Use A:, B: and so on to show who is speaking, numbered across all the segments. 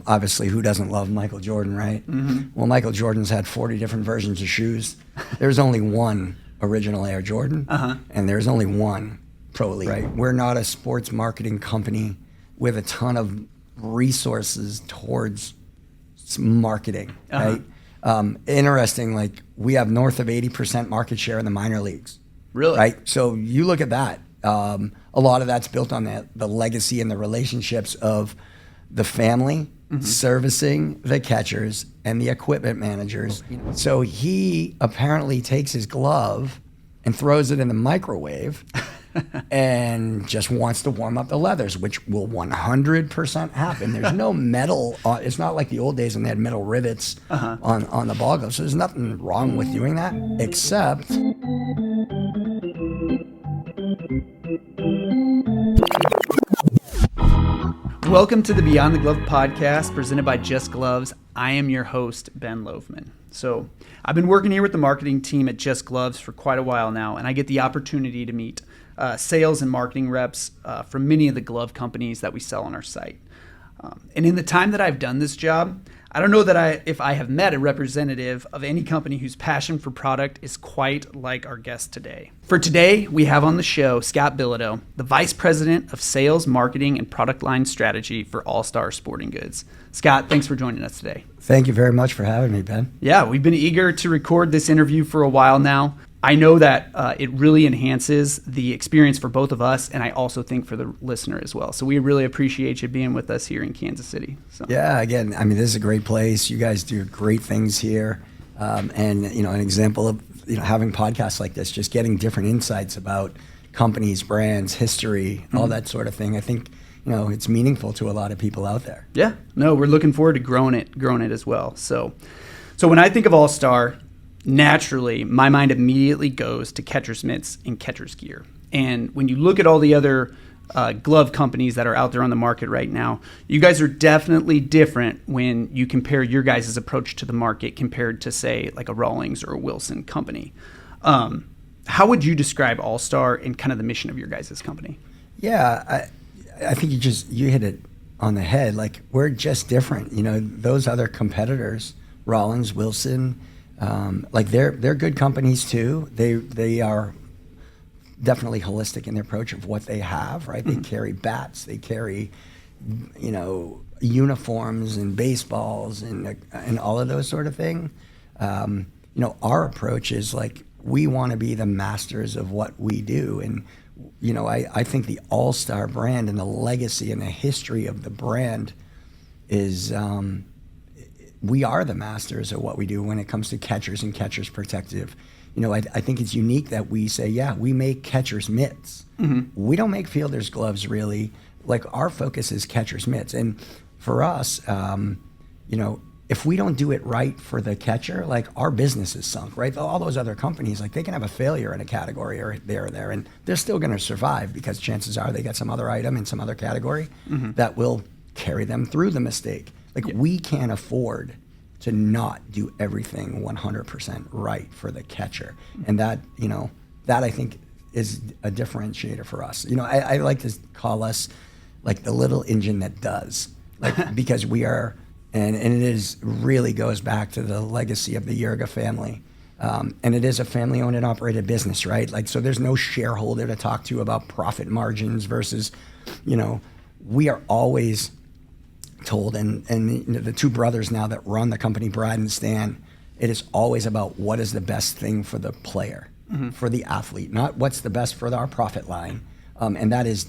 A: Obviously, who doesn't love Michael Jordan, right?
B: Mm-hmm.
A: Well, Michael Jordan's had 40 different versions of shoes. There's only one original Air Jordan, and there's only one Pro Elite. Right? We're not a sports marketing company with a ton of resources towards marketing, right? Interesting, like we have north of 80% market share in the minor leagues.
B: Really?
A: Right? So you look at that. A lot of that's built on the legacy and the relationships of the family servicing the catchers and the equipment managers. So he apparently takes his glove and throws it in the microwave and just wants to warm up the leathers, which will 100% happen. There's no metal. It's not like the old days when they had metal rivets on the ball glove. So there's nothing wrong with doing that, except...
B: Welcome to the Beyond the Glove podcast presented by Just Gloves. I am your host, Ben Loafman. So I've been working here with the marketing team at Just Gloves for quite a while now, and I get the opportunity to meet sales and marketing reps from many of the glove companies that we sell on our site. And in the time that I've done this job, I don't know that if I have met a representative of any company whose passion for product is quite like our guest today. For today, we have on the show Scott Bilodeau, the Vice President of Sales, Marketing, and Product Line Strategy for AllStar Sporting Goods. Scott, thanks for joining us today.
A: Thank you very much for having me, Ben.
B: Yeah, we've been eager to record this interview for a while now. I know that it really enhances the experience for both of us, and I also think for the listener as well. So we really appreciate you being with us here in Kansas City. So.
A: Yeah, again, I mean, this is a great place. You guys do great things here. And, you know, an example of, you know, having podcasts like this, just getting different insights about companies, brands, history, all that sort of thing. I think, you know, it's meaningful to a lot of people out there.
B: Yeah, no, we're looking forward to growing it as well. So when I think of AllStar, naturally, my mind immediately goes to catcher's mitts and catcher's gear. And when you look at all the other glove companies that are out there on the market right now, you guys are definitely different when you compare your guys' approach to the market compared to, say, like a Rawlings or a Wilson company. How would you describe AllStar and kind of the mission of your guys' company?
A: Yeah, I think you hit it on the head. Like, we're just different. You know, those other competitors, Rawlings, Wilson, like they're good companies too. They are definitely holistic in their approach of what they have, right? They carry bats, they carry, you know, uniforms and baseballs and all of those sort of things. You know, our approach is like, we want to be the masters of what we do. And, you know, I think the AllStar brand and the legacy and the history of the brand is, we are the masters of what we do when it comes to catchers and catchers protective. You know, I think it's unique that we say, yeah, we make catchers mitts. We don't make fielders gloves, really. Like, our focus is catchers mitts. And for us, you know, if we don't do it right for the catcher, like, our business is sunk, right? All those other companies, like, they can have a failure in a category or there, and they're still going to survive because chances are they got some other item in some other category that will carry them through the mistake. Like, we can't afford to not do everything 100% right for the catcher. And that, you know, that I think is a differentiator for us. You know, I like to call us like the little engine that does, like, because we are, and it is really goes back to the legacy of the Jurga family. And it is a family owned and operated business, right? Like, so there's no shareholder to talk to about profit margins versus, you know, we are always told, and the two brothers now that run the company, Brad and Stan, it is always about what is the best thing for the player, for the athlete, not what's the best for our profit line. And that is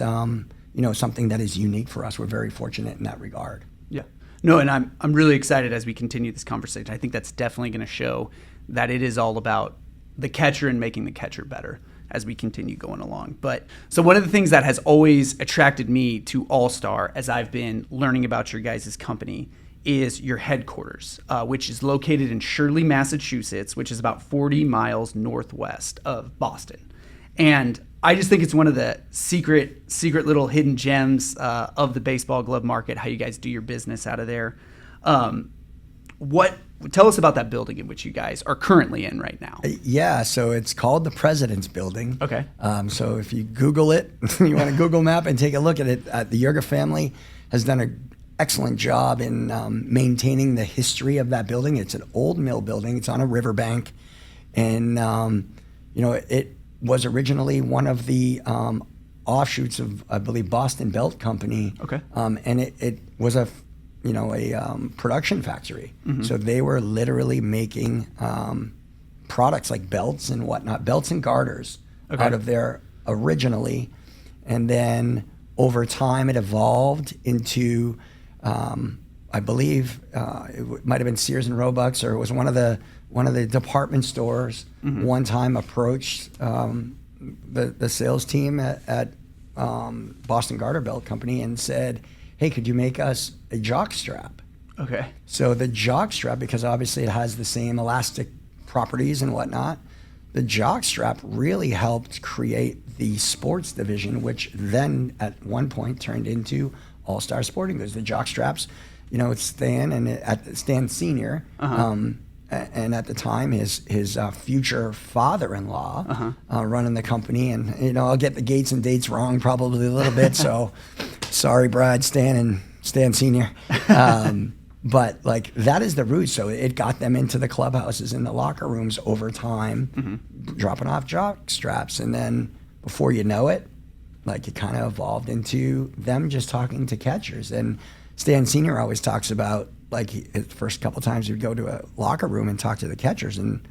A: you know, something that is unique for us. We're very fortunate in that regard.
B: Yeah. No, and I'm really excited as we continue this conversation. I think that's definitely going to show that it is all about the catcher and making the catcher better as we continue going along. But so one of the things that has always attracted me to AllStar as I've been learning about your guys' company is your headquarters, which is located in Shirley, Massachusetts, which is about 40 miles northwest of Boston. And I just think it's one of the secret little hidden gems of the baseball glove market, how you guys do your business out of there. Tell us about that building in which you guys are currently in right now.
A: Yeah, so it's called the President's Building.
B: Okay.
A: So if you Google it, you want to Google map and take a look at it, the Jurga family has done excellent job in maintaining the history of that building. It's an old mill building. It's on a riverbank, and it was originally one of the offshoots of, I believe, Boston Belt Company.
B: Okay.
A: And it was a production factory. So they were literally making products like belts and whatnot, belts and garters out of there originally. And then over time it evolved into, I believe it might have been Sears and Roebuck's, or it was one of the department stores one time approached the sales team at Boston Garter Belt Company and said, hey, could you make us a jock strap?
B: Okay.
A: So the jock strap, because obviously it has the same elastic properties and whatnot, the jock strap really helped create the sports division, which then at one point turned into AllStar Sporting Goods. The jock straps, it's Stan and Stan Senior, and at the time his future father-in-law running the company. And I'll get the gates and dates wrong probably a little bit, so sorry, Brad, Stan and Stan Senior. But like that is the root. So it got them into the clubhouses and the locker rooms over time, dropping off jock straps, and then before you know it, like it kind of evolved into them just talking to catchers. And Stan Senior always talks about like the first couple times he'd go to a locker room and talk to the catchers, and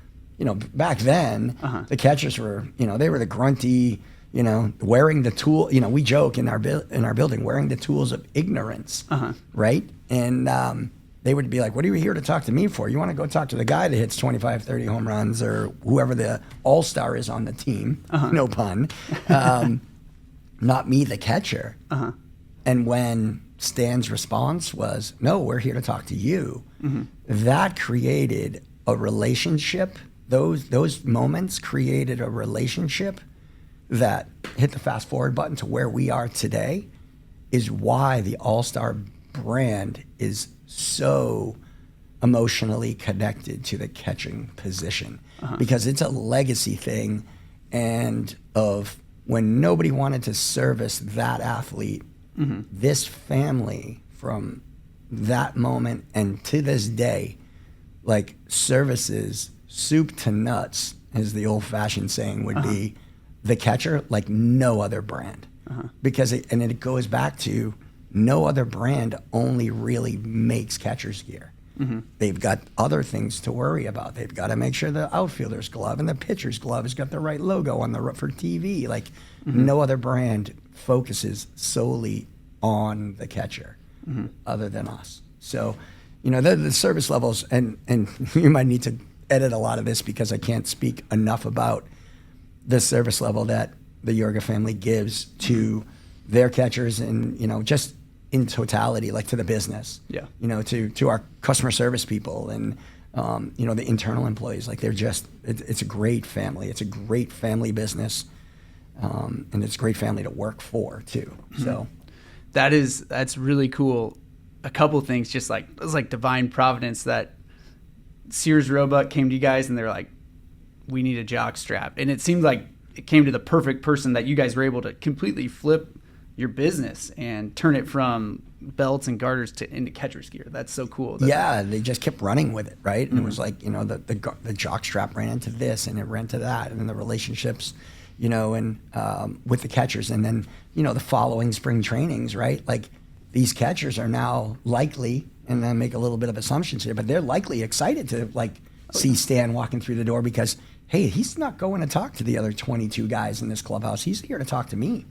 A: back then the catchers were they were the grunty, wearing the tool. We joke in our building, wearing the tools of ignorance, right? And they would be like, what are you here to talk to me for? You want to go talk to the guy that hits 25, 30 home runs, or whoever the all-star is on the team, no pun, not me, the catcher. And when Stan's response was, no, we're here to talk to you, that created a relationship. Those moments created a relationship that hit the fast forward button to where we are today, is why the AllStar brand is so emotionally connected to the catching position, because it's a legacy thing, and of when nobody wanted to service that athlete, this family from that moment and to this day, like services soup to nuts, as the old-fashioned saying would be, the catcher like no other brand, because it goes back to no other brand only really makes catcher's gear. They've got other things to worry about. They've got to make sure the outfielder's glove and the pitcher's glove has got the right logo on for TV. Like no other brand focuses solely on the catcher other than us. So, the service levels, and you might need to edit a lot of this because I can't speak enough about the service level that the Jurga family gives to their catchers, and just in totality, like to the business, to our customer service people, and the internal employees. Like it's a great family. It's a great family business, and it's a great family to work for too. So
B: that's really cool. A couple things, just like it was like divine providence that Sears Roebuck came to you guys and they're like, we need a jock strap, and it seemed like it came to the perfect person that you guys were able to completely flip your business and turn it from belts and garters into catcher's gear. That's so cool.
A: Yeah, they just kept running with it, right? And it was like, the jock strap ran into this and it ran to that, and then the relationships, and with the catchers, and then, the following spring trainings, right? Like these catchers are now likely, and then make a little bit of assumptions here, but they're likely excited to see Stan walking through the door because, hey, he's not going to talk to the other 22 guys in this clubhouse. He's here to talk to me.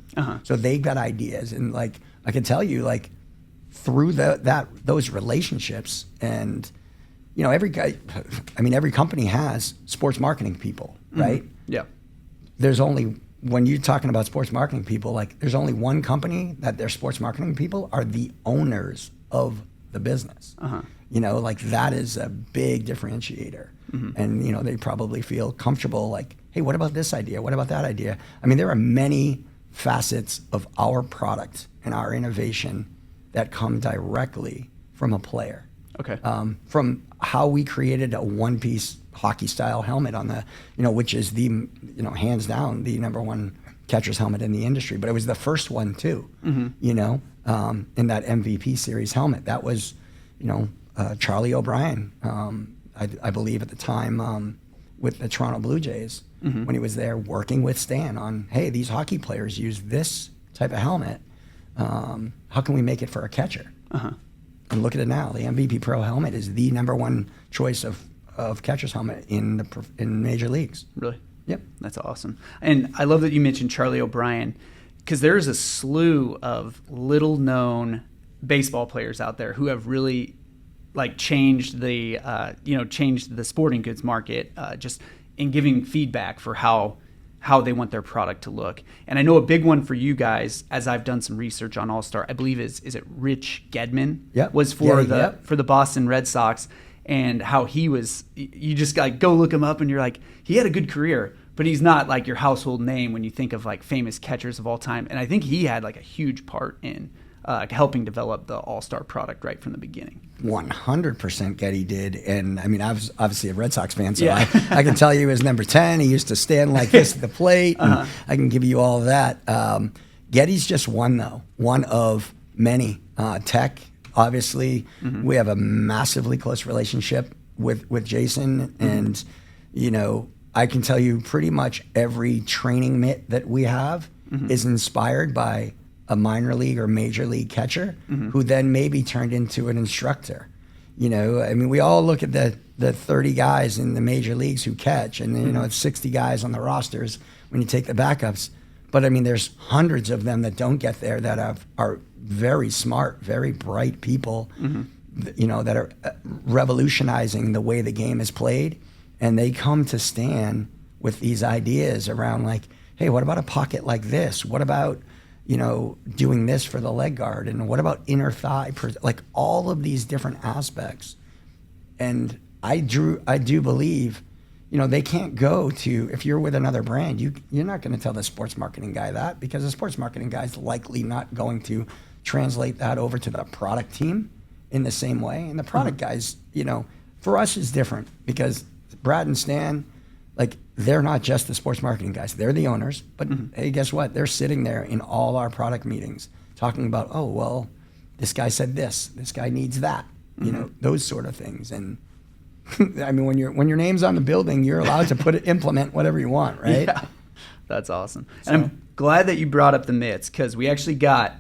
A: So they got ideas, and I can tell you, through those relationships, and every company has sports marketing people, right?
B: Yeah.
A: There's only, when you're talking about sports marketing people, there's only one company that their sports marketing people are the owners of the business. That is a big differentiator. And they probably feel comfortable, hey, what about this idea? What about that idea? I mean, there are many facets of our product and our innovation that come directly from a player.
B: Okay.
A: From how we created a one-piece hockey-style helmet on the, which is the, hands down the number one catcher's helmet in the industry, but it was the first one too. in that MVP series helmet. That was, Charlie O'Brien, I believe at the time with the Toronto Blue Jays, when he was there working with Stan on, hey, these hockey players use this type of helmet. How can we make it for a catcher? And look at it now. The MVP Pro helmet is the number one choice of catcher's helmet in major leagues.
B: Really?
A: Yep.
B: That's awesome. And I love that you mentioned Charlie O'Brien, because there's a slew of little known baseball players out there who have really changed the sporting goods market just in giving feedback for how they want their product to look. And I know a big one for you guys, as I've done some research on AllStar, I believe is it Rich Gedman?
A: Yep.
B: Was for the Boston Red Sox, and how he was, you just go look him up and you're like, he had a good career, but he's not like your household name when you think of famous catchers of all time. And I think he had a huge part in helping develop the AllStar product right from the beginning.
A: 100% Getty did. And I mean, I was obviously a Red Sox fan, so I can tell you he was number 10. He used to stand like this at the plate. And I can give you all of that. Getty's just one, though, one of many. Tech, obviously, we have a massively close relationship with Jason. And, I can tell you pretty much every training mitt that we have is inspired by a minor league or major league catcher who then maybe turned into an instructor. I mean, we all look at the 30 guys in the major leagues who catch, and it's 60 guys on the rosters when you take the backups. But I mean, there's hundreds of them that don't get there that are very smart, very bright people, that are revolutionizing the way the game is played. And they come to Stan with these ideas around hey, what about a pocket like this? What about doing this for the leg guard, and what about inner thigh, all of these different aspects. And I do believe, they can't go to, if you're with another brand, you're not going to tell the sports marketing guy that, because the sports marketing guy is likely not going to translate that over to the product team in the same way. And the product guys, for us is different, because Brad and Stan, they're not just the sports marketing guys. They're the owners. But hey, guess what? They're sitting there in all our product meetings talking about, oh, well, this guy said this. This guy needs that. Those sort of things. And I mean, when your name's on the building, you're allowed to implement whatever you want, right?
B: Yeah, that's awesome. And I'm glad that you brought up the mitts, because we actually I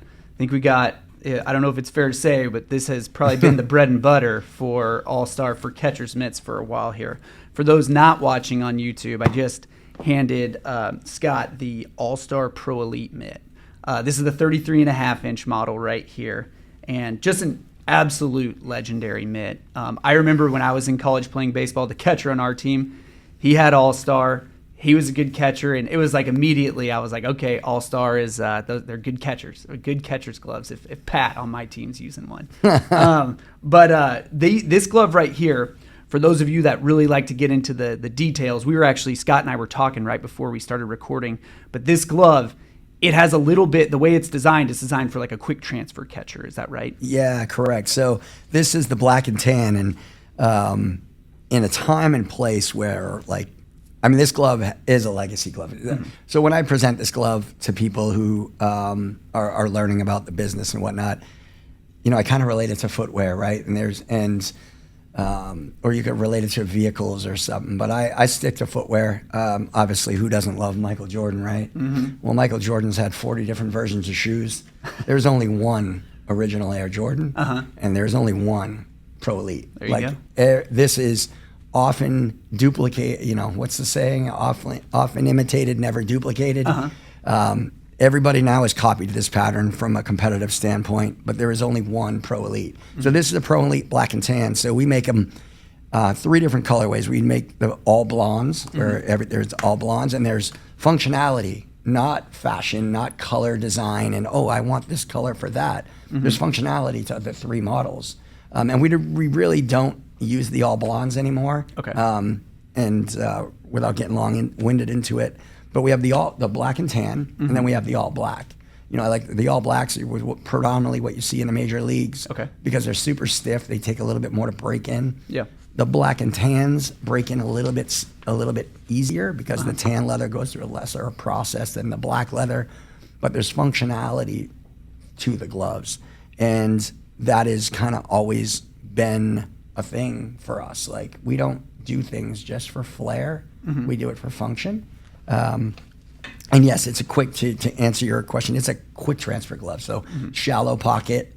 B: don't know if it's fair to say, but this has probably been the bread and butter for AllStar for catcher's mitts for a while here. For those not watching on YouTube, I just handed Scott the AllStar Pro Elite mitt. This is the 33.5-inch model right here, and just an absolute legendary mitt. I remember when I was in college playing baseball, the catcher on our team, he had AllStar. He was a good catcher, and it was immediately I was like, okay, AllStar is they're good catchers, good catcher's gloves. If Pat on my team's using one, but this glove right here, for those of you that really like to get into the details, Scott and I were talking right before we started recording, but this glove, it has a little bit, the way it's designed for a quick transfer catcher. Is that right?
A: Yeah, correct. So this is the black and tan, and in a time and place where this glove is a legacy glove. So when I present this glove to people who are learning about the business and whatnot, I kind of relate it to footwear, right? Or you could relate it to vehicles or something. But I stick to footwear. Obviously, who doesn't love Michael Jordan, right? Well, Michael Jordan's had 40 different versions of shoes. There's only one original Air Jordan, and there's only one Pro Elite.
B: There you go.
A: This is often duplicated, what's the saying? Often imitated, never duplicated. Everybody now has copied this pattern from a competitive standpoint, but there is only one Pro Elite. So this is a Pro Elite black and tan. So we make them 3 different colorways. We make the all blondes, where there's all blondes, and there's functionality, not fashion, not color design, and I want this color for that. There's functionality to the 3 models. And we really don't use the all blondes anymore.
B: Okay.
A: And without getting long-winded into it, but we have the black and tan, and then we have the all black. I like the all blacks are predominantly what you see in the major leagues.
B: Okay.
A: Because they're super stiff, they take a little bit more to break in.
B: Yeah.
A: The black and tans break in a little bit easier, because the tan leather goes through a lesser process than the black leather, but there's functionality to the gloves. And that has kind of always been a thing for us. Like, we don't do things just for flair. We do it for function. And yes, it's a quick, to answer your question, it's a quick transfer glove. So shallow pocket,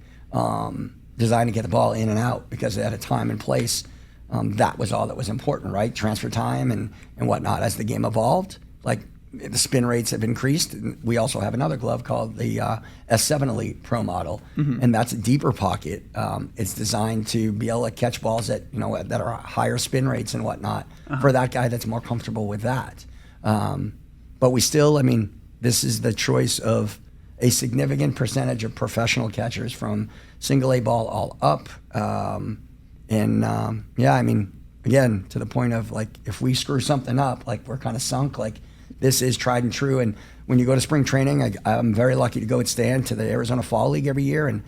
A: designed to get the ball in and out, because at a time and place, that was all that was important, right? Transfer time and whatnot. As the game evolved, like, the spin rates have increased. We also have another glove called the S7 Elite Pro model, and that's a deeper pocket. It's designed to be able to catch balls that that are higher spin rates and whatnot for that guy that's more comfortable with that. But we still, this is the choice of a significant percentage of professional catchers from single A ball all up. Again, to the point of, like, if we screw something up, like, we're kind of sunk. Like, this is tried and true. And when you go to spring training, I'm very lucky to go with Stan to the Arizona Fall League every year. And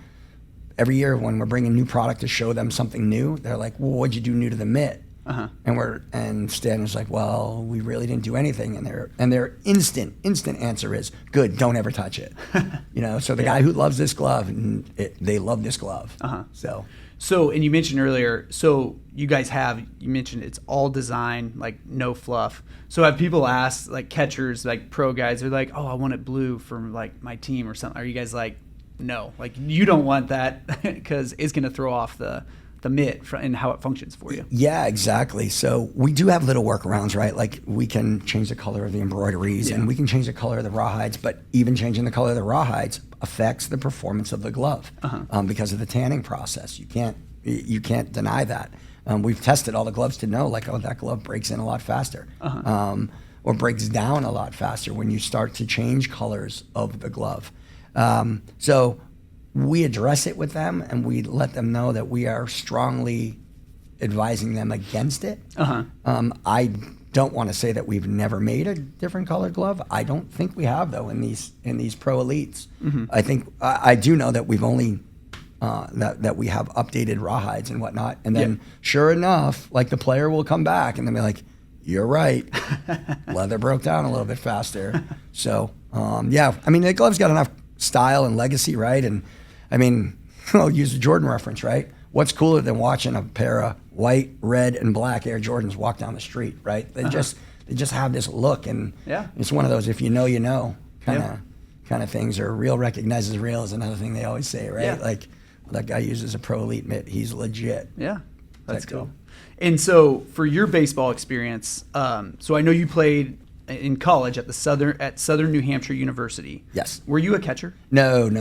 A: every year when we're bringing new product to show them something new, they're like, well, what'd you do new to the mitt? And Stan is like, well, we really didn't do anything. And their instant answer is, good, don't ever touch it. So the guy who loves this glove, they love this glove.
B: So, and you mentioned earlier, so you guys you mentioned it's all design, like, no fluff. So have people asked, like, catchers, like pro guys, they're like, oh, I want it blue for, like, my team or something. Are you guys like, no, like, you don't want that because it's going to throw off the mitt and how it functions for you? Yeah,
A: exactly. So we do have little workarounds, right? Like, we can change the color of the embroideries and we can change the color of the rawhides, but even changing the color of the rawhides affects the performance of the glove because of the tanning process. You can't deny that. We've tested all the gloves to know, like, oh, that glove breaks in a lot faster or breaks down a lot faster when you start to change colors of the glove. So we address it with them, and we let them know that we are strongly advising them against it. I don't want to say that we've never made a different colored glove. I don't think we have, though, in these pro elites. I think I do know that we've only that we have updated rawhides and whatnot, and then sure enough, like, the player will come back and they'll be like, you're right, leather broke down a little bit faster. So the glove's got enough style and legacy, right? And I'll use the Jordan reference, right? What's cooler than watching a pair of white, red, and black Air Jordans walk down the street, right? They just have this look, and it's one of those, if you know kind of things. Or real recognizes real is another thing they always say, right? Like, that guy uses a pro elite mitt, he's legit.
B: That's cool. And so for your baseball experience, so I know you played in college at Southern New Hampshire University.
A: Yes.
B: Were you a catcher?
A: No.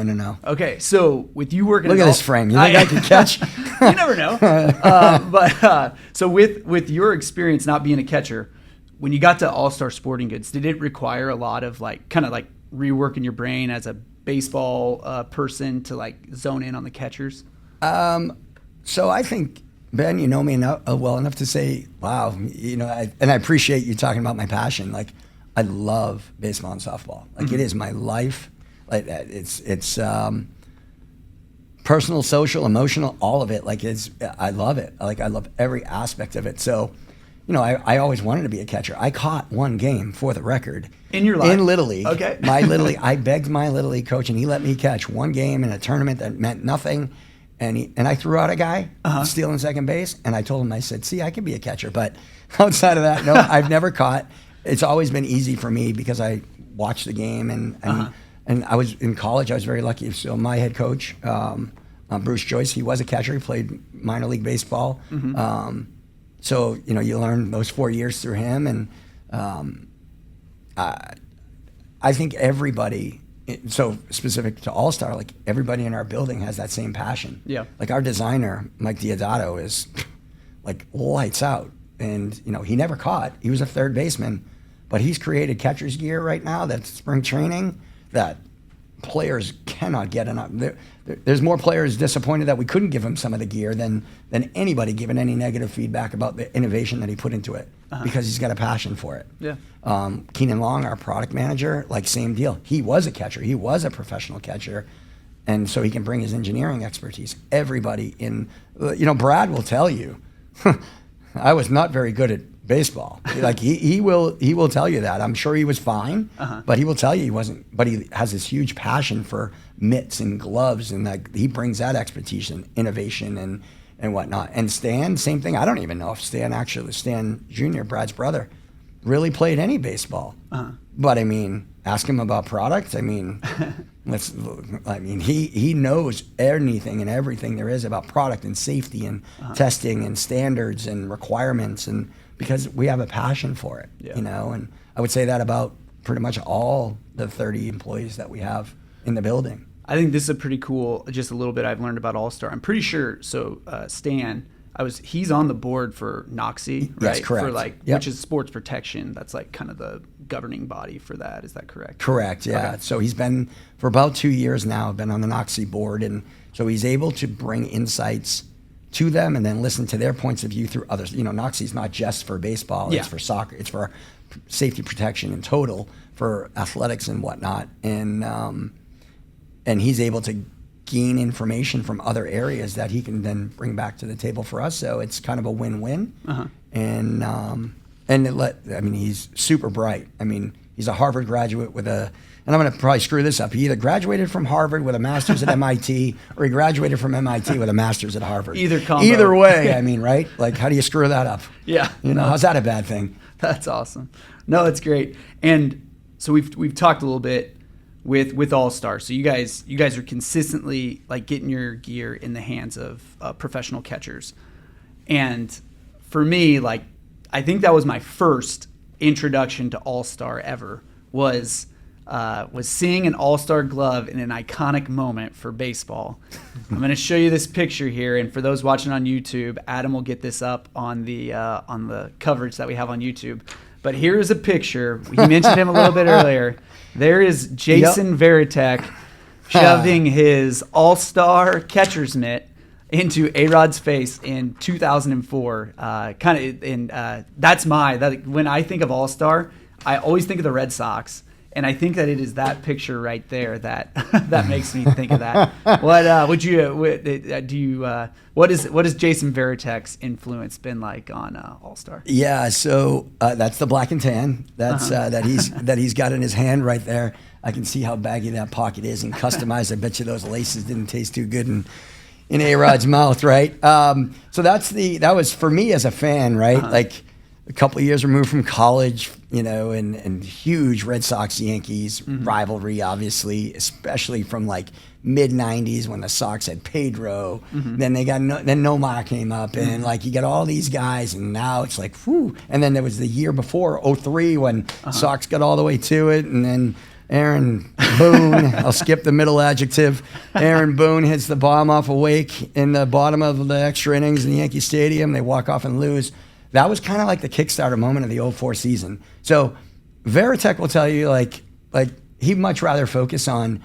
B: Okay, so with you working,
A: look at this frame. You think I can catch?
B: You never know. So with your experience not being a catcher, when you got to AllStar Sporting Goods, did it require a lot of, like, kind of like reworking your brain as a baseball person to, like, zone in on the catchers?
A: So I think, Ben, you know me well enough to say, wow, and I appreciate you talking about my passion. Like, I love baseball and softball. Like, it is my life. Like, it's personal, social, emotional, all of it. Like, I love it. Like, I love every aspect of it. So, I always wanted to be a catcher. I caught one game, for the record.
B: In your life?
A: In Little League.
B: Okay.
A: I begged my Little League coach, and he let me catch one game in a tournament that meant nothing. And I threw out a guy stealing second base, and I told him, I said, see, I can be a catcher. But outside of that, no, I've never caught. It's always been easy for me because I watched the game, and I was in college. I was very lucky. So my head coach, Bruce Joyce, he was a catcher. He played minor league baseball. So, you learn those 4 years through him. And I think everybody, so specific to AllStar, like, everybody in our building has that same passion. Like, our designer, Mike Deodato, is, like, lights out. And, he never caught. He was a third baseman. But he's created catcher's gear right now that's spring training that players cannot get enough. There's more players disappointed that we couldn't give him some of the gear than anybody giving any negative feedback about the innovation that he put into it, because he's got a passion for it. Keenan Long, our product manager, like, same deal. He was a catcher. He was a professional catcher. And so he can bring his engineering expertise. Everybody Brad will tell you, I was not very good at baseball. Like he will tell you that. I'm sure he was fine, but he will tell you he wasn't. But he has this huge passion for mitts and gloves, and like he brings that expertise and innovation and whatnot. And Stan, same thing. I don't even know if Stan Jr., Brad's brother, really played any baseball. But I mean, ask him about product. I mean, he knows anything and everything there is about product and safety and testing and standards and requirements, and because we have a passion for it, you know. And I would say that about pretty much all the 30 employees that we have in the building.
B: I think this is a pretty cool, just a little bit I've learned about AllStar. I'm pretty sure, Stan, he's on the board for NOXI, right?
A: Yes, correct.
B: For which is sports protection. That's like kind of the governing body for that. Is that correct?
A: Correct, yeah. Okay. So he's been, for about 2 years now, been on the NOXI board. And so he's able to bring insights to them and then listen to their points of view through others. You know, NOXI is not just for baseball. It's for soccer. It's for safety protection in total, for athletics and whatnot. And he's able to gain information from other areas that he can then bring back to the table for us. So it's kind of a win-win. And he's super bright. I mean, he's a Harvard graduate with and I'm going to probably screw this up. He either graduated from Harvard with a master's at MIT, or he graduated from MIT with a master's at Harvard.
B: Either combo.
A: Either way, I mean, right? Like, how do you screw that up?
B: Yeah.
A: You know, how's that a bad thing?
B: That's awesome. No, it's great. And so we've talked a little bit with AllStar. So you guys are consistently like getting your gear in the hands of professional catchers. And for me, like, I think that was my first introduction to AllStar ever, was seeing an AllStar glove in an iconic moment for baseball. I'm going to show you this picture here, and for those watching on YouTube, Adam will get this up on the coverage that we have on YouTube. But here's a picture. We mentioned him a little bit earlier. There is Jason Varitek shoving his AllStar catcher's mitt into A-Rod's face in 2004. When I think of AllStar, I always think of the Red Sox. And I think that it is that picture right there that makes me think of that. What is Jason Varitek's influence been like on AllStar?
A: Yeah, so that's the black and tan. That's that he's got in his hand right there. I can see how baggy that pocket is and customized. I bet you those laces didn't taste too good in A-Rod's mouth, right? So that was for me as a fan, right? Like, a couple of years removed from college, you know, and huge Red Sox-Yankees rivalry, obviously, especially from like mid-90s when the Sox had Pedro. Then they got then Nomar came up, and like you got all these guys, and now it's like, whew. And then there was the year before, 03, when Sox got all the way to it, and then Aaron Boone, I'll skip the middle adjective. Aaron Boone hits the bomb off a wake in the bottom of the extra innings in the Yankee Stadium. They walk off and lose. That was kind of like the Kickstarter moment of the 04 season. So Varitek will tell you, like he'd much rather focus on,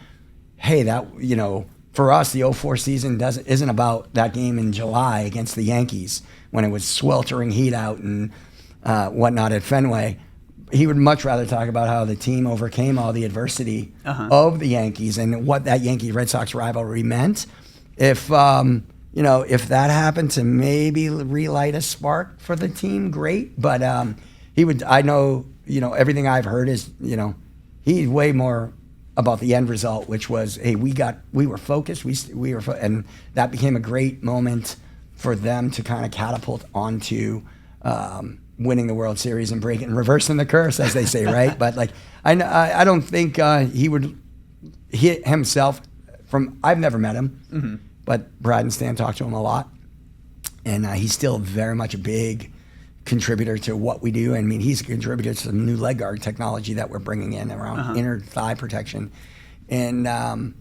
A: hey, that, you know, for us, the 04 season isn't about that game in July against the Yankees when it was sweltering heat out and whatnot at Fenway. He would much rather talk about how the team overcame all the adversity of the Yankees and what that Yankee-Red Sox rivalry meant. You know, if that happened to maybe relight a spark for the team, great. But I know, you know, everything I've heard is, you know, he's way more about the end result, which was, hey, we were focused, and that became a great moment for them to kind of catapult onto winning the World Series and reversing the curse, as they say, right? But like, I don't think he would hit himself from. I've never met him. But Brad and Stan talk to him a lot, and he's still very much a big contributor to what we do. I mean, he's a contributor to some new leg guard technology that we're bringing in around inner thigh protection, and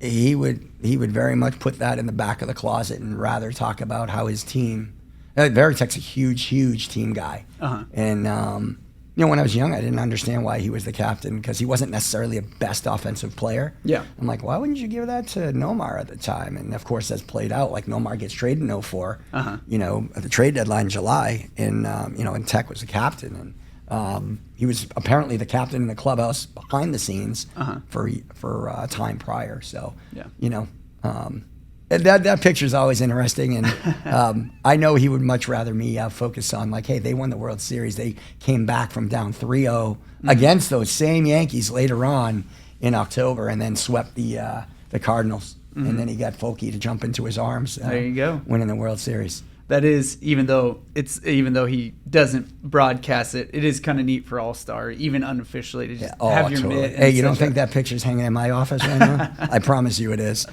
A: he would very much put that in the back of the closet and rather talk about how his team. Varitek's a huge team guy, and you know, when I was young, I didn't understand why he was the captain, because he wasn't necessarily a best offensive player. Yeah. I'm like, why wouldn't you give that to Nomar at the time? And of course, that's played out. Like, Nomar gets traded in 04, you know, at the trade deadline in July, and, you know, and Tech was the captain. And he was apparently the captain in the clubhouse behind the scenes for a time prior. So, you know, And that picture is always interesting, and I know he would much rather me focus on like, hey, they won the World Series. They came back from down 3-0 against those same Yankees later on in October, and then swept the Cardinals. And then he got Folky to jump into his arms.
B: There you go,
A: winning the World Series.
B: That is, even though he doesn't broadcast it, it is kind of neat for AllStar, even unofficially, to just have your
A: totally.
B: mitt.
A: Hey, you don't think that picture's hanging in my office right now? I promise you it is.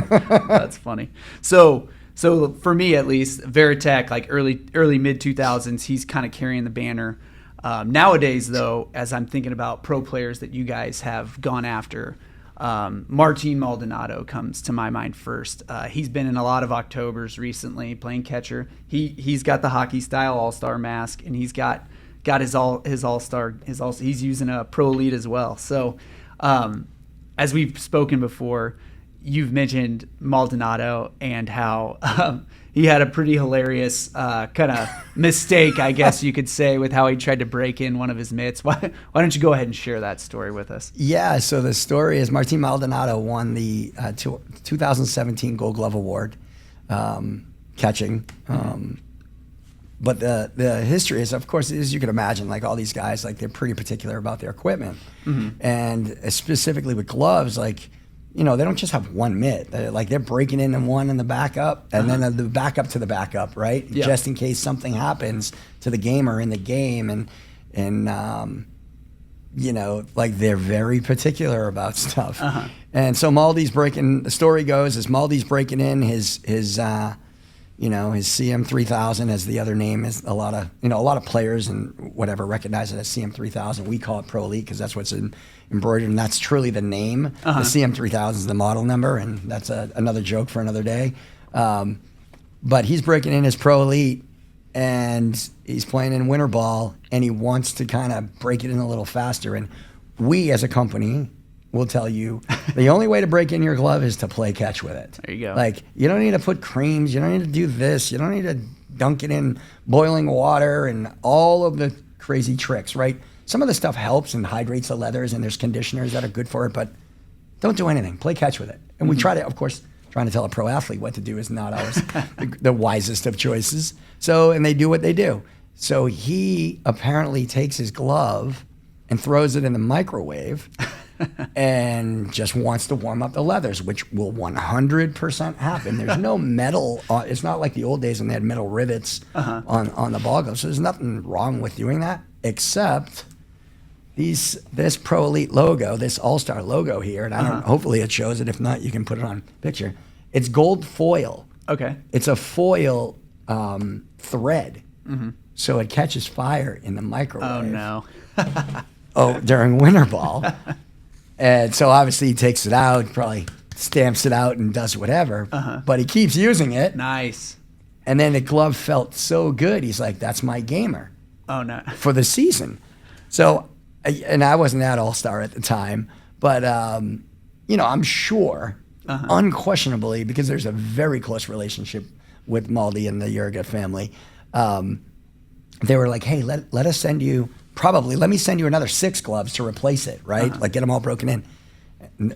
B: That's funny. So for me at least, Varitek, like early mid 2000s, he's kind of carrying the banner. Nowadays, though, as I'm thinking about pro players that you guys have gone after, Martin Maldonado comes to my mind first. He's been in a lot of Octobers recently playing catcher. He's got the hockey style all-star mask, and he's got his all-star. He's using a pro elite as well. So, as we've spoken before, you've mentioned Maldonado and how he had a pretty hilarious kind of mistake, I guess you could say, with how he tried to break in one of his mitts. Why don't you go ahead and share that story with us?
A: Yeah, so the story is Martin Maldonado won the 2017 Gold Glove Award, catching. But the history is, of course, as you can imagine, like all these guys, like they're pretty particular about their equipment. And specifically with gloves, like, they don't just have one mitt. They're breaking into one in the backup, and then the backup to the backup, right? Yeah. Just in case something happens to the gamer in the game, and like they're very particular about stuff. And so the story goes, is Maldy's breaking in his CM3000, as the other name is. A lot of players and whatever recognize it as CM3000. We call it Pro Elite because that's what's embroidered, and that's truly the name. The CM3000 is the model number, and that's another joke for another day. But he's breaking in his Pro Elite, and he's playing in winter ball, and he wants to kind of break it in a little faster. And we, as a company, will tell you the only way to break in your glove is to play catch with it.
B: There you go.
A: Like, you don't need to put creams. You don't need to do this. You don't need to dunk it in boiling water and all of the crazy tricks, right? Some of the stuff helps and hydrates the leathers, and there's conditioners that are good for it, but don't do anything. Play catch with it. And we trying to tell a pro athlete what to do is not always the wisest of choices. So, and they do what they do. So he apparently takes his glove and throws it in the microwave and just wants to warm up the leathers, which will 100% happen. There's no metal. It's not like the old days when they had metal rivets on the ball glove. So there's nothing wrong with doing that, except this Pro Elite logo, this AllStar logo here, and I don't. Hopefully it shows it. If not, you can put it on picture. It's gold foil.
B: Okay.
A: It's a foil thread, so it catches fire in the microwave.
B: Oh no.
A: During winter ball. And so obviously he takes it out, probably stamps it out and does whatever, but he keeps using it.
B: Nice.
A: And then the glove felt so good, he's like, that's my gamer.
B: Oh, no.
A: For the season. So, and I wasn't at AllStar at the time, but, I'm sure, unquestionably, because there's a very close relationship with Maldy and the Jurga family, they were like, hey, let us send you... let me send you another 6 gloves to replace it, right? Like get them all broken in.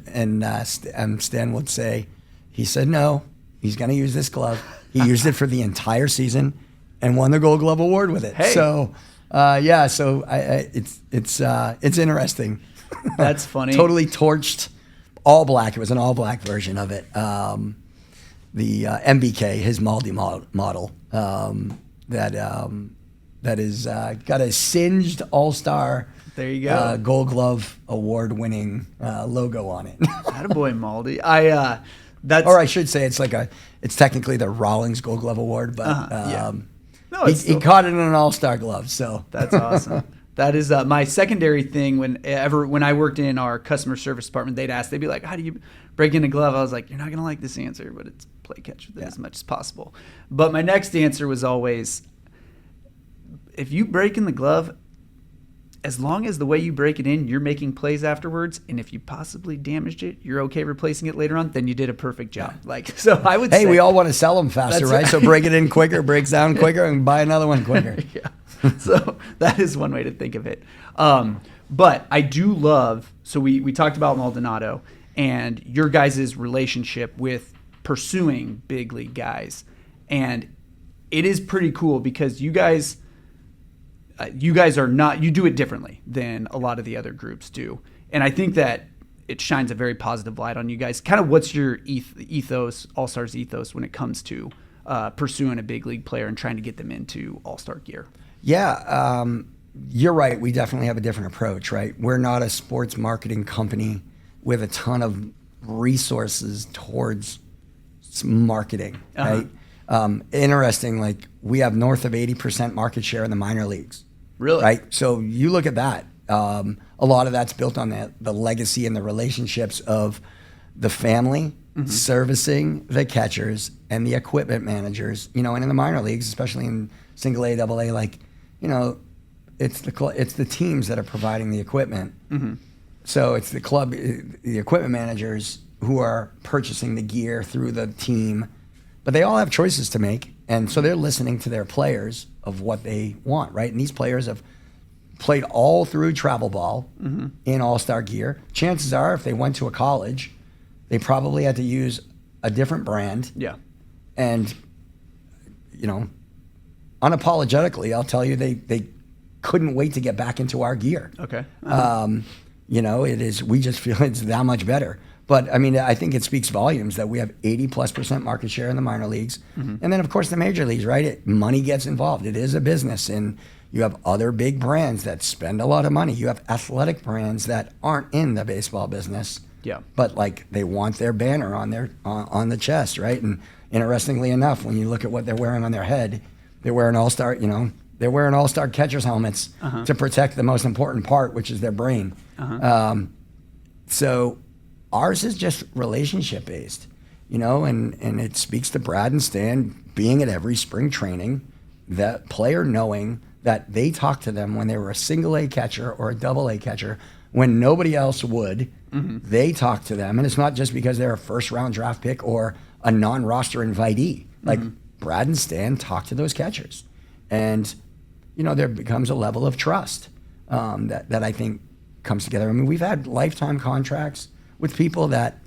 A: And Stan would say, he said no, he's going to use this glove. He used it for the entire season and won the Gold Glove Award with it.
B: Hey.
A: So, it's interesting.
B: That's funny.
A: Totally torched, all black. It was an all black version of it. The MBK, his Maldy model, that is got a singed AllStar.
B: There you go.
A: Gold Glove Award-winning logo on it.
B: Attaboy, Maldy.
A: Or I should say, it's technically the Rawlings Gold Glove Award, but
B: No,
A: he caught it in an AllStar glove. So
B: that's awesome. That is my secondary thing. When I worked in our customer service department, they'd be like, "How do you break in a glove?" I was like, "You're not gonna like this answer, but it's play catch with it as much as possible." But my next answer was always, if you break in the glove, as long as the way you break it in, you're making plays afterwards, and if you possibly damaged it, you're okay replacing it later on, then you did a perfect job. So I would say...
A: Hey, we all want to sell them faster, right? So break it in quicker, breaks down quicker, and buy another one quicker.
B: Yeah. So that is one way to think of it. But I do love... So we talked about Maldonado and your guys' relationship with pursuing big league guys. And it is pretty cool because you guys are not, you do it differently than a lot of the other groups do. And I think that it shines a very positive light on you guys. Kind of what's your ethos, AllStars ethos, when it comes to pursuing a big league player and trying to get them into all-star gear?
A: Yeah, you're right. We definitely have a different approach, right? We're not a sports marketing company with a ton of resources towards marketing, right? Interesting, like we have north of 80% market share in the minor leagues.
B: Really?
A: Right? So you look at that. A lot of that's built on the legacy and the relationships of the family servicing the catchers and the equipment managers, and in the minor leagues, especially in single A, double A, like, it's the teams that are providing the equipment. So it's the club, the equipment managers who are purchasing the gear through the team, but they all have choices to make. And so they're listening to their players of what they want, right? And these players have played all through travel ball in all-star gear. Chances are, if they went to a college, they probably had to use a different brand.
B: Yeah.
A: And, unapologetically, I'll tell you, they couldn't wait to get back into our gear.
B: Okay.
A: We just feel it's that much better. But I mean, I think it speaks volumes that we have 80+% market share in the minor leagues. And then, of course, the major leagues, right? Money gets involved. It is a business. And you have other big brands that spend a lot of money. You have athletic brands that aren't in the baseball business.
B: Yeah.
A: But like they want their banner on on the chest, right? And interestingly enough, when you look at what they're wearing on their head, they're wearing all-star, they're wearing all-star catchers helmets to protect the most important part, which is their brain. So ours is just relationship based, and it speaks to Brad and Stan being at every spring training, that player knowing that they talked to them when they were a single A catcher or a double A catcher when nobody else would. They talk to them, and it's not just because they're a first round draft pick or a non-roster invitee. Like Brad and Stan talk to those catchers, and there becomes a level of trust that I think comes together. I mean, we've had lifetime contracts with people that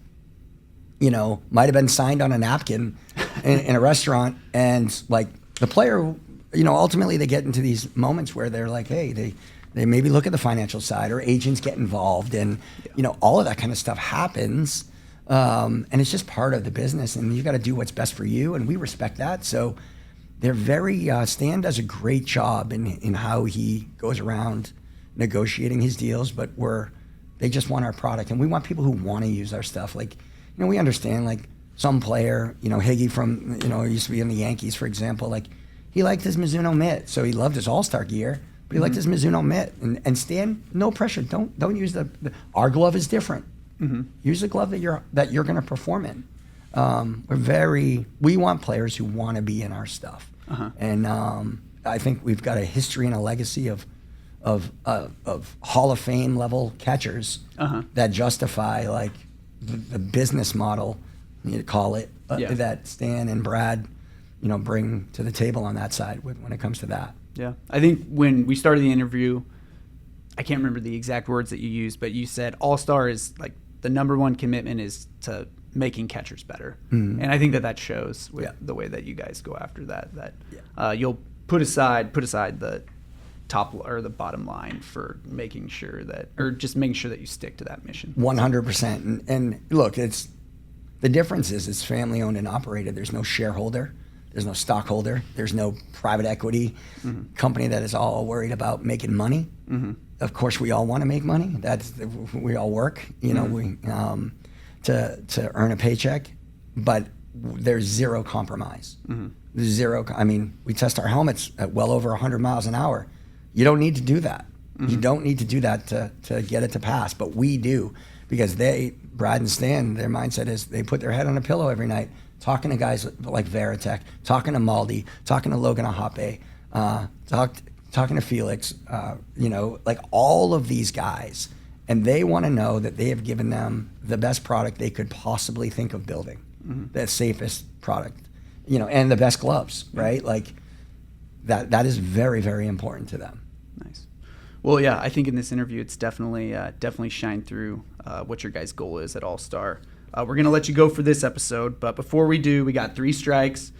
A: might have been signed on a napkin in a restaurant, and like the player, ultimately they get into these moments where they're like, hey, they maybe look at the financial side, or agents get involved, and all of that kind of stuff happens, and it's just part of the business, and you got to do what's best for you, and we respect that. So they're very Stan does a great job in how he goes around negotiating his deals, but they just want our product, and we want people who want to use our stuff. Like, we understand, like some player, Higgy from used to be in the Yankees, for example, like he liked his Mizuno mitt, so he loved his all-star gear. But he liked his Mizuno mitt, and Stan, no pressure. Don't use our glove is different. Use the glove that you're going to perform in. We want players who want to be in our stuff, and I think we've got a history and a legacy of Hall of Fame level catchers that justify like the business model, you call it, that Stan and Brad, bring to the table on that side when it comes to that.
B: Yeah. I think when we started the interview, I can't remember the exact words that you used, but you said All-Star is like the number one commitment is to making catchers better. And I think that shows with the way that you guys go after that you'll put aside the top or the bottom line for making sure that you stick to that mission.
A: 100%. And look, the difference is it's family owned and operated. There's no shareholder. There's no stockholder. There's no private equity company that is all worried about making money. Of course, we all want to make money. We all work, to earn a paycheck, but there's zero compromise. Zero. I mean, we test our helmets at well over 100 miles an hour. You don't need to do that. You don't need to do that to get it to pass, but we do, because Brad and Stan, their mindset is they put their head on a pillow every night, talking to guys like Varitek, talking to Maldi, talking to Logan Ahape, talking to Felix, like all of these guys. And they want to know that they have given them the best product they could possibly think of building, the safest product, and the best gloves, right? Like that is very, very important to them.
B: Nice. Well, yeah, I think in this interview, it's definitely shined through what your guys' goal is at AllStar. We're going to let you go for this episode, but before we do, we got 3 strikes.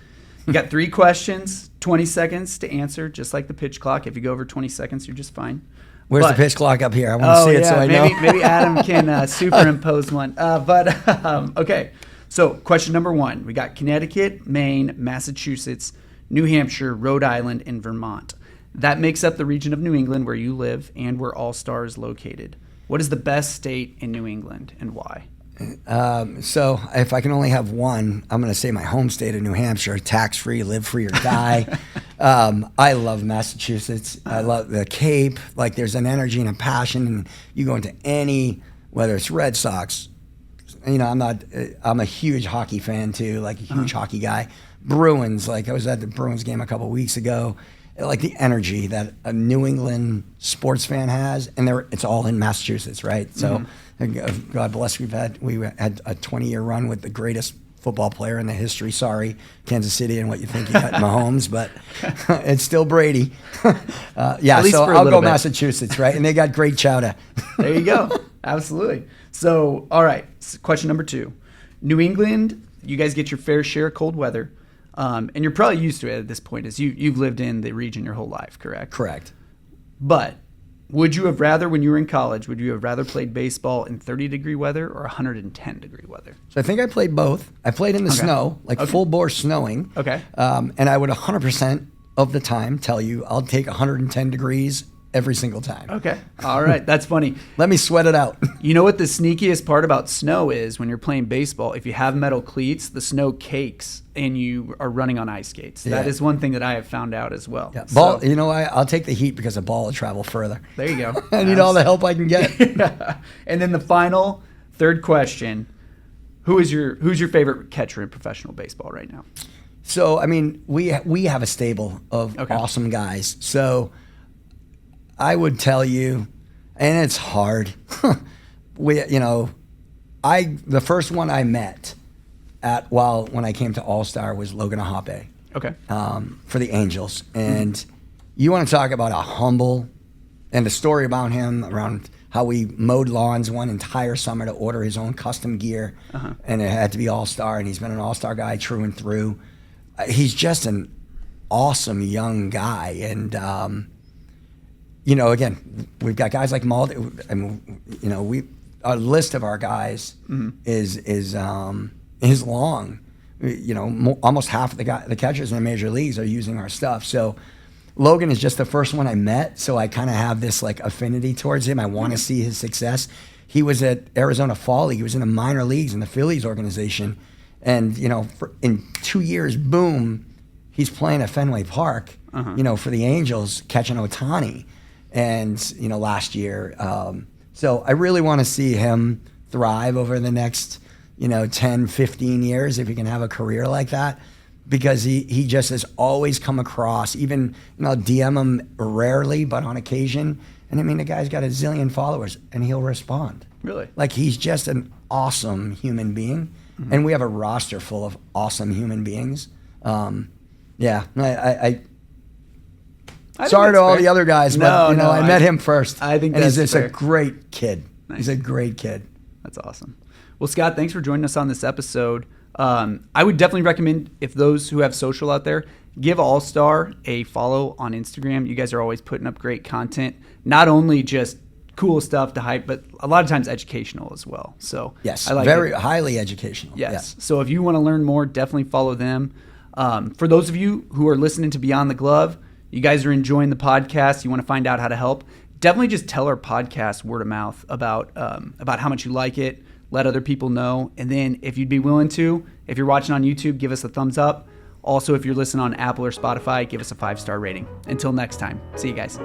B: You got 3 questions, 20 seconds to answer, just like the pitch clock. If you go over 20 seconds, you're just fine.
A: Where's the pitch clock up here? I want to see it so I know.
B: Maybe Adam can superimpose one. Okay. So question number 1. We got Connecticut, Maine, Massachusetts, New Hampshire, Rhode Island, and Vermont. That makes up the region of New England where you live and where AllStar is located. What is the best state in New England and why?
A: So if I can only have one, I'm going to say my home state of New Hampshire, tax-free, live free or die. I love Massachusetts. I love the Cape. Like there's an energy and a passion, and you go into any, whether it's Red Sox, I'm a huge hockey fan too, like a huge hockey guy. Bruins, like I was at the Bruins game a couple of weeks ago. Like the energy that a New England sports fan has, and it's all in Massachusetts, right? So, God bless, we had a 20-year run with the greatest football player in the history. Sorry, Kansas City, and what you think you got Mahomes, but it's still Brady. So I'll go Massachusetts, right? And they got great chowder.
B: There you go. Absolutely. So, all right, question number 2. New England, you guys get your fair share of cold weather. And you're probably used to it at this point, as you've lived in the region your whole life, correct?
A: Correct.
B: But would you have rather, when you were in college, would you have rather played baseball in 30-degree weather or 110-degree weather?
A: So I think I played both. I played in the snow, full bore snowing.
B: Okay.
A: And I would 100% of the time tell you I'll take 110 degrees every single time.
B: Okay. All right. That's funny.
A: Let me sweat it out.
B: You know what the sneakiest part about snow is when you're playing baseball? If you have metal cleats, the snow cakes and you are running on ice skates. Yeah. That is one thing that I have found out as well.
A: Yeah. Ball, I'll take the heat because the ball will travel further.
B: There you go.
A: I need all the help I can get.
B: And then the final, 3rd question, who's your favorite catcher in professional baseball right now?
A: So, we have a stable of awesome guys. So I would tell you, and it's hard. The first one I met when I came to AllStar was Logan Ahape.
B: Okay.
A: For the Angels, and you want to talk about a humble, and the story about him around how we mowed lawns one entire summer to order his own custom gear, and it had to be AllStar, and he's been an AllStar guy through and through. He's just an awesome young guy, and again, we've got guys like Maldonado. Our list of our guys is long. Almost half of the catchers in the major leagues are using our stuff. So Logan is just the first one I met, so I kind of have this like affinity towards him. I want to see his success. He was at Arizona Fall League. He was in the minor leagues in the Phillies organization, and in 2 years, boom, he's playing at Fenway Park. For the Angels, catching Ohtani. And, last year. So I really want to see him thrive over the next, 10, 15 years, if he can have a career like that, because he just has always come across, even, DM him rarely, but on occasion. And the guy's got a zillion followers and he'll respond.
B: Really?
A: Like he's just an awesome human being. And we have a roster full of awesome human beings. Sorry to all the other guys, but I met him first.
B: I think
A: and
B: that's
A: he's just
B: fair.
A: a great kid.
B: Nice.
A: He's a great kid.
B: That's awesome. Well, Scott, thanks for joining us on this episode. I would definitely recommend, if those who have social out there, give AllStar a follow on Instagram. You guys are always putting up great content, not only just cool stuff to hype, but a lot of times educational as well. So
A: yes,
B: I like
A: very highly educational.
B: Yes. Yeah. So if you want to learn more, definitely follow them. For those of you who are listening to Beyond the Glove, you guys are enjoying the podcast, you want to find out how to help, definitely just tell our podcast word of mouth about how much you like it. Let other people know. And then if you'd be willing to, if you're watching on YouTube, give us a thumbs up. Also, if you're listening on Apple or Spotify, give us a 5-star rating. Until next time, see you guys.